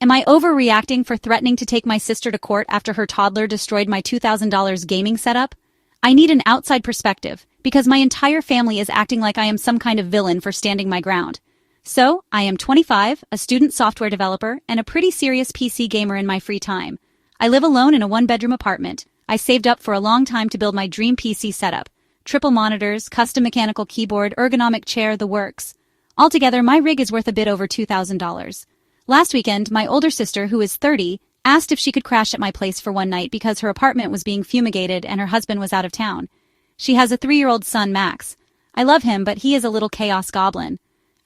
Am I overreacting for threatening to take my sister to court after her toddler destroyed my $2,000 gaming setup? I need an outside perspective, because my entire family is acting like I am some kind of villain for standing my ground. So, I am 25, a student software developer, and a pretty serious PC gamer in my free time. I live alone in a one-bedroom apartment. I saved up for a long time to build my dream PC setup. Triple monitors, custom mechanical keyboard, ergonomic chair, the works. Altogether, my rig is worth a bit over $2,000. Last weekend, my older sister, who is 30, asked if she could crash at my place for one night because her apartment was being fumigated and her husband was out of town. She has a 3-year-old son, Max. I love him, but he is a little chaos goblin.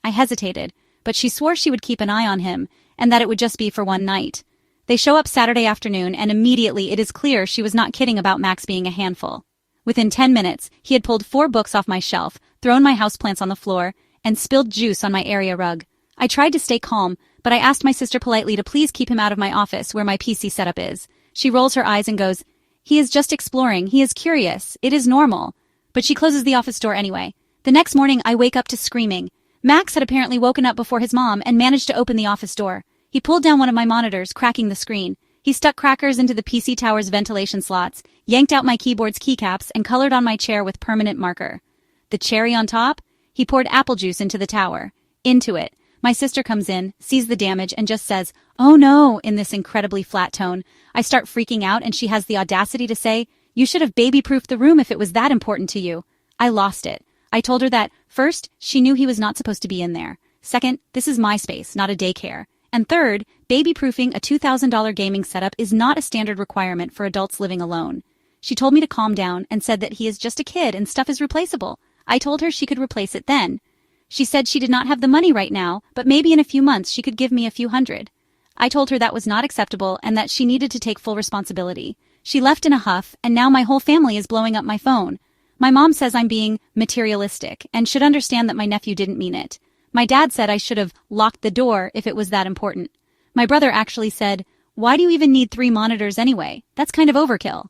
I hesitated, but she swore she would keep an eye on him and that it would just be for one night. They show up Saturday afternoon, and immediately it is clear she was not kidding about Max being a handful. Within 10 minutes, he had pulled 4 books off my shelf, thrown my houseplants on the floor, and spilled juice on my area rug. I tried to stay calm, but I asked my sister politely to please keep him out of my office where my PC setup is. She rolls her eyes and goes, "He is just exploring, he is curious, it is normal." But she closes the office door anyway. The next morning I wake up to screaming. Max had apparently woken up before his mom and managed to open the office door. He pulled down one of my monitors, cracking the screen. He stuck crackers into the PC tower's ventilation slots, yanked out my keyboard's keycaps, and colored on my chair with permanent marker. The cherry on top? He poured apple juice into the tower. Into it. My sister comes in, sees the damage, and just says, "Oh no," in this incredibly flat tone. I start freaking out, and she has the audacity to say, "You should have baby-proofed the room if it was that important to you." I lost it. I told her that, first, she knew he was not supposed to be in there. Second, this is my space, not a daycare. And third, baby-proofing a $2,000 gaming setup is not a standard requirement for adults living alone. She told me to calm down and said that he is just a kid and stuff is replaceable. I told her she could replace it then. She said she did not have the money right now, but maybe in a few months she could give me a few hundred. I told her that was not acceptable and that she needed to take full responsibility. She left in a huff, and now my whole family is blowing up my phone. My mom says I'm being materialistic and should understand that my nephew didn't mean it. My dad said I should have locked the door if it was that important. My brother actually said, "Why do you even need 3 monitors anyway? That's kind of overkill."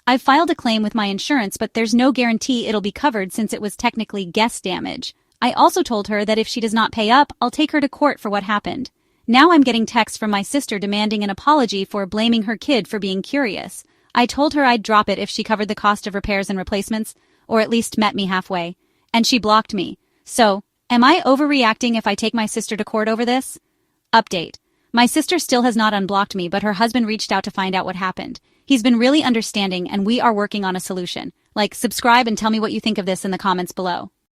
I've filed a claim with my insurance, but there's no guarantee it'll be covered since it was technically guest damage. I also told her that if she does not pay up, I'll take her to court for what happened. Now I'm getting texts from my sister demanding an apology for blaming her kid for being curious. I told her I'd drop it if she covered the cost of repairs and replacements, or at least met me halfway. And she blocked me. So, am I overreacting if I take my sister to court over this? Update. My sister still has not unblocked me, but her husband reached out to find out what happened. He's been really understanding, and we are working on a solution. Like, subscribe and tell me what you think of this in the comments below.